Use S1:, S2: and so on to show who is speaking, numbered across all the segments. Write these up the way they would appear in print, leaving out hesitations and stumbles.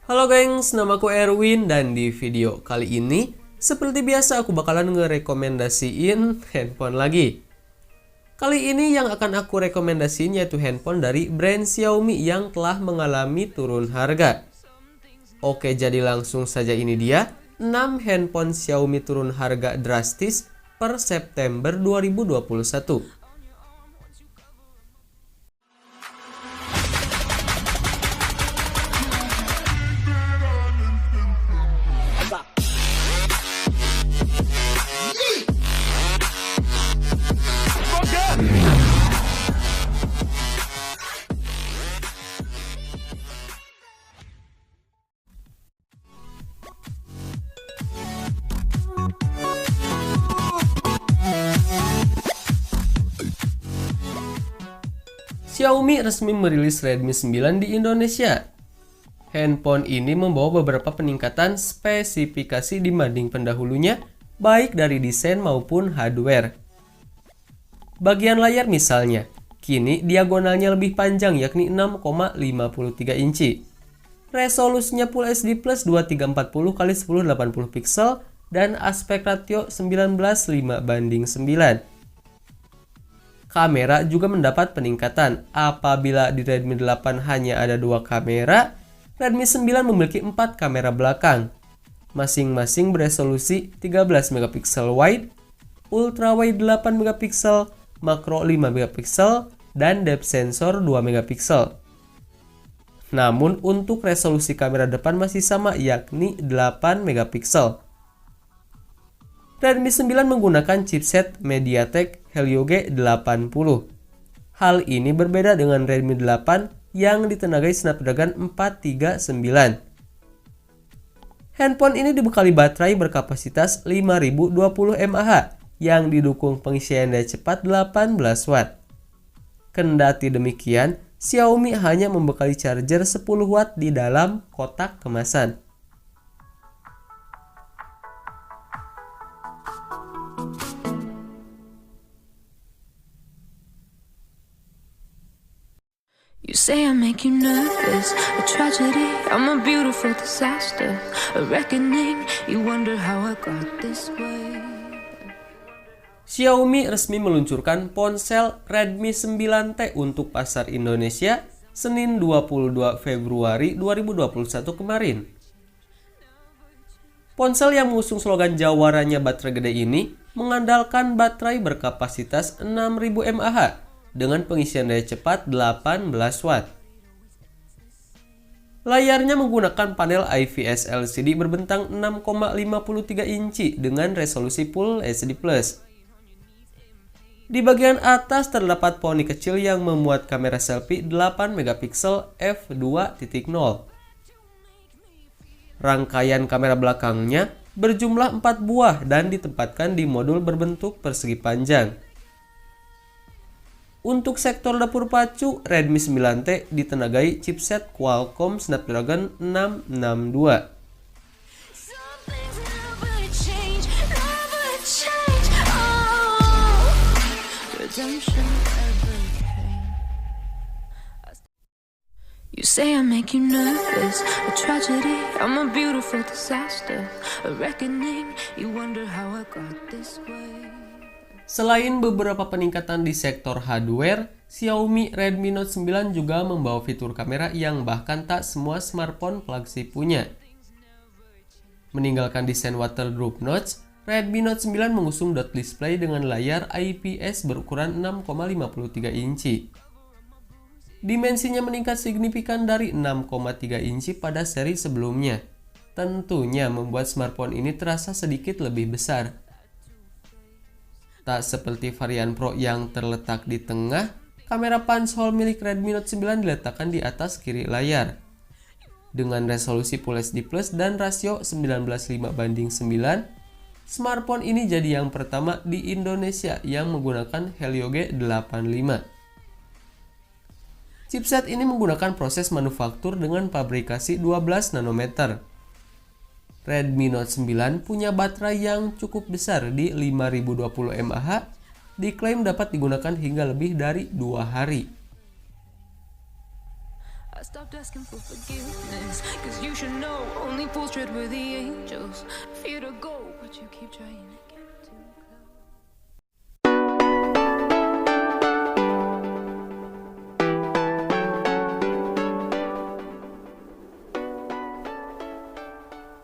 S1: Halo gengs, namaku Erwin dan di video kali ini seperti biasa aku bakalan ngerekomendasiin handphone lagi. Kali ini yang akan aku rekomendasiin yaitu handphone dari brand Xiaomi yang telah mengalami turun harga. Oke, jadi langsung saja ini dia 6 handphone Xiaomi turun harga drastis per September 2021. Xiaomi resmi merilis Redmi 9 di Indonesia. Handphone ini membawa beberapa peningkatan spesifikasi dibanding pendahulunya, baik dari desain maupun hardware. Bagian layar misalnya, kini diagonalnya lebih panjang yakni 6,53 inci. Resolusinya Full HD Plus 2340x1080 pixel dan aspek ratio 19:5:9. Kamera juga mendapat peningkatan. Apabila di Redmi 8 hanya ada 2 kamera, Redmi 9 memiliki 4 kamera belakang. Masing-masing beresolusi 13 megapiksel wide, ultra wide 8 megapiksel, makro 5 megapiksel, dan depth sensor 2 megapiksel. Namun untuk resolusi kamera depan masih sama yakni 8 megapiksel. Redmi 9 menggunakan chipset MediaTek Helio G80. Hal ini berbeda dengan Redmi 8 yang ditenagai Snapdragon 439. Handphone ini dibekali baterai berkapasitas 5020 mAh yang didukung pengisian daya cepat 18 watt. Kendati demikian, Xiaomi hanya membekali charger 10 watt di dalam kotak kemasan.
S2: You say I make you nervous, a tragedy, I'm a beautiful disaster, a reckoning, you wonder how I got this way.
S1: Xiaomi resmi meluncurkan ponsel Redmi 9T untuk pasar Indonesia Senin 22 Februari 2021 kemarin. Ponsel yang mengusung slogan jawaranya baterai gede ini mengandalkan baterai berkapasitas 6000 mAh dengan pengisian daya cepat 18 watt. Layarnya menggunakan panel IPS LCD berbentang 6,53 inci dengan resolusi Full HD+. Di bagian atas terdapat poni kecil yang memuat kamera selfie 8 megapiksel f2.0. Rangkaian kamera belakangnya berjumlah 4 buah dan ditempatkan di modul berbentuk persegi panjang. Untuk sektor dapur pacu, Redmi 9T ditenagai chipset Qualcomm Snapdragon 662.
S2: You say I make you nervous, a tragedy, I'm a beautiful disaster, a reckoning, you wonder how I got this way.
S1: Selain beberapa peningkatan di sektor hardware, Xiaomi Redmi Note 9 juga membawa fitur kamera yang bahkan tak semua smartphone flagship punya. Meninggalkan desain waterproof notch, Redmi Note 9 mengusung dot display dengan layar IPS berukuran 6,53 inci. Dimensinya meningkat signifikan dari 6,3 inci pada seri sebelumnya. Tentunya membuat smartphone ini terasa sedikit lebih besar. Tak seperti varian Pro yang terletak di tengah, kamera punch hole milik Redmi Note 9 diletakkan di atas kiri layar. Dengan resolusi Full HD Plus dan rasio 19:9, smartphone ini jadi yang pertama di Indonesia yang menggunakan Helio G85. Chipset ini menggunakan proses manufaktur dengan pabrikasi 12 nanometer. Redmi Note 9 punya baterai yang cukup besar di 5020 mAh, diklaim dapat digunakan hingga lebih dari 2 hari.
S2: stopped asking for forgiveness, 'cause you should know only fools tread where the angels fear to go, but you keep trying to get too close.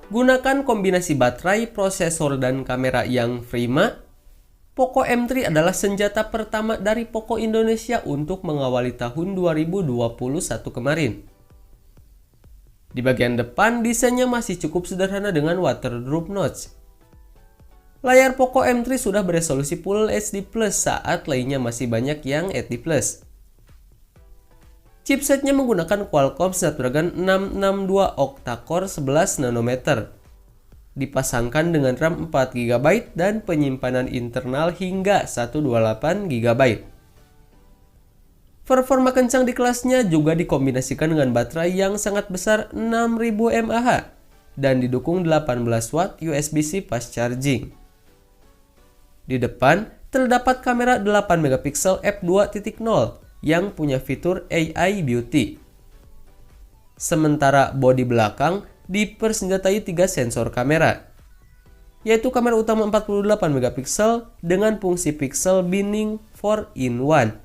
S1: Gunakan kombinasi baterai, prosesor, dan kamera yang prima. Poco M3 adalah senjata pertama dari Poco Indonesia untuk mengawali tahun 2021 kemarin. Di bagian depan, desainnya masih cukup sederhana dengan waterproof notch. Layar Poco M3 sudah beresolusi Full HD Plus saat lainnya masih banyak yang HD Plus. Chipsetnya menggunakan Qualcomm Snapdragon 662 octa-core 11 nanometer. Dipasangkan dengan RAM 4 GB dan penyimpanan internal hingga 128 GB. Performa kencang di kelasnya juga dikombinasikan dengan baterai yang sangat besar 6000 mAh dan didukung 18 watt USB-C fast charging. Di depan terdapat kamera 8 megapiksel f2.0 yang punya fitur AI Beauty. Sementara bodi belakang dipersenjatai 3 sensor kamera, yaitu kamera utama 48 megapiksel dengan fungsi pixel binning 4-in-1,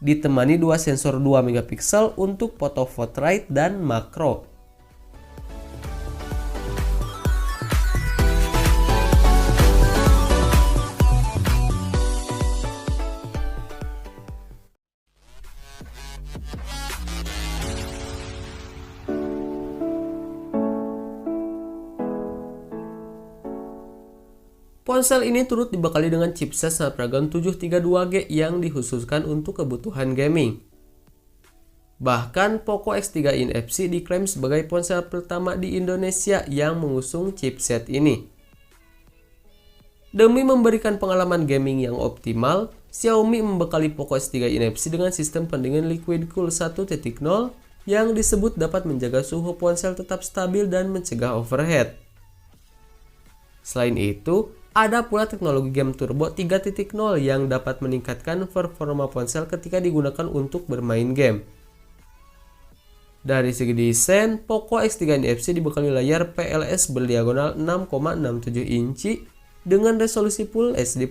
S1: ditemani 2 sensor 2 megapiksel untuk foto portrait dan makro. Ponsel ini turut dibekali dengan chipset Snapdragon 732G yang dikhususkan untuk kebutuhan gaming. Bahkan Poco X3 NFC diklaim sebagai ponsel pertama di Indonesia yang mengusung chipset ini. Demi memberikan pengalaman gaming yang optimal, Xiaomi membekali Poco X3 NFC dengan sistem pendingin Liquid Cool 1.0 yang disebut dapat menjaga suhu ponsel tetap stabil dan mencegah overheat. Selain itu, ada pula teknologi game turbo 3.0 yang dapat meningkatkan performa ponsel ketika digunakan untuk bermain game. Dari segi desain, Poco X3 NFC dibekali layar PLS berdiagonal 6,67 inci dengan resolusi Full HD+,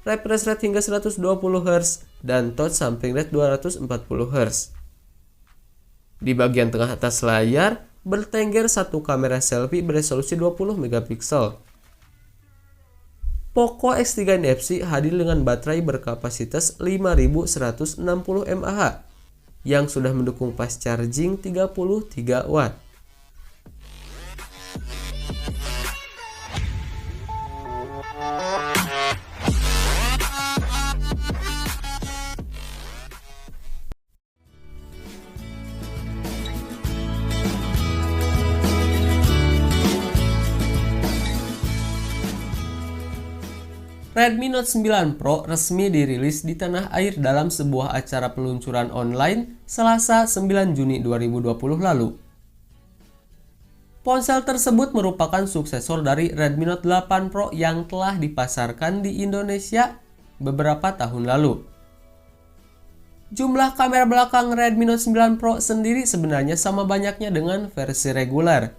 S1: refresh rate hingga 120 Hz, dan touch sampling rate 240 Hz. Di bagian tengah atas layar, bertengger satu kamera selfie beresolusi 20 megapiksel. Poco X3 NFC hadir dengan baterai berkapasitas 5160 mAh yang sudah mendukung fast charging 33 watt. Redmi Note 9 Pro resmi dirilis di tanah air dalam sebuah acara peluncuran online Selasa 9 Juni 2020 lalu. Ponsel tersebut merupakan suksesor dari Redmi Note 8 Pro yang telah dipasarkan di Indonesia beberapa tahun lalu. Jumlah kamera belakang Redmi Note 9 Pro sendiri sebenarnya sama banyaknya dengan versi reguler.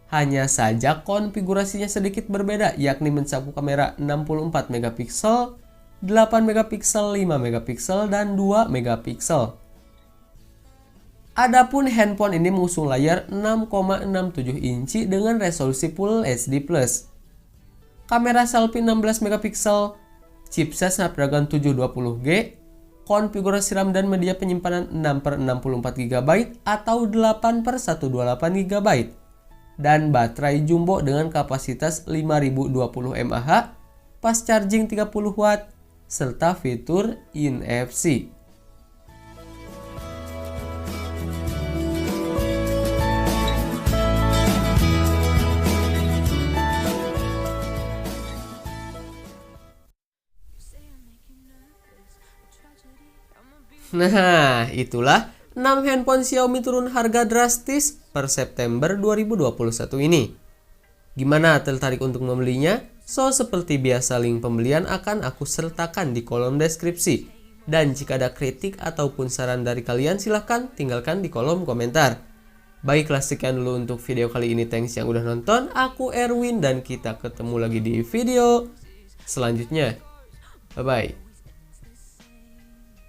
S1: Hanya saja konfigurasinya sedikit berbeda, yakni mencakup kamera 64 megapiksel, 8 megapiksel, 5 megapiksel, dan 2 megapiksel. Adapun handphone ini mengusung layar 6,67 inci dengan resolusi Full HD+. Kamera selfie 16 megapiksel, chipset Snapdragon 720G, konfigurasi RAM dan media penyimpanan 6/64 GB atau 8/128 GB. Dan baterai jumbo dengan kapasitas 5020 mAh, fast charging 30 watt, serta fitur NFC. Nah, itulah 6 handphone Xiaomi turun harga drastis per September 2021 ini. Gimana, tertarik untuk membelinya? So, seperti biasa link pembelian akan aku sertakan di kolom deskripsi. Dan jika ada kritik ataupun saran dari kalian, silahkan tinggalkan di kolom komentar. Baiklah, sekian dulu untuk video kali ini. Thanks yang udah nonton. Aku Erwin dan kita ketemu lagi di video selanjutnya. Bye-bye.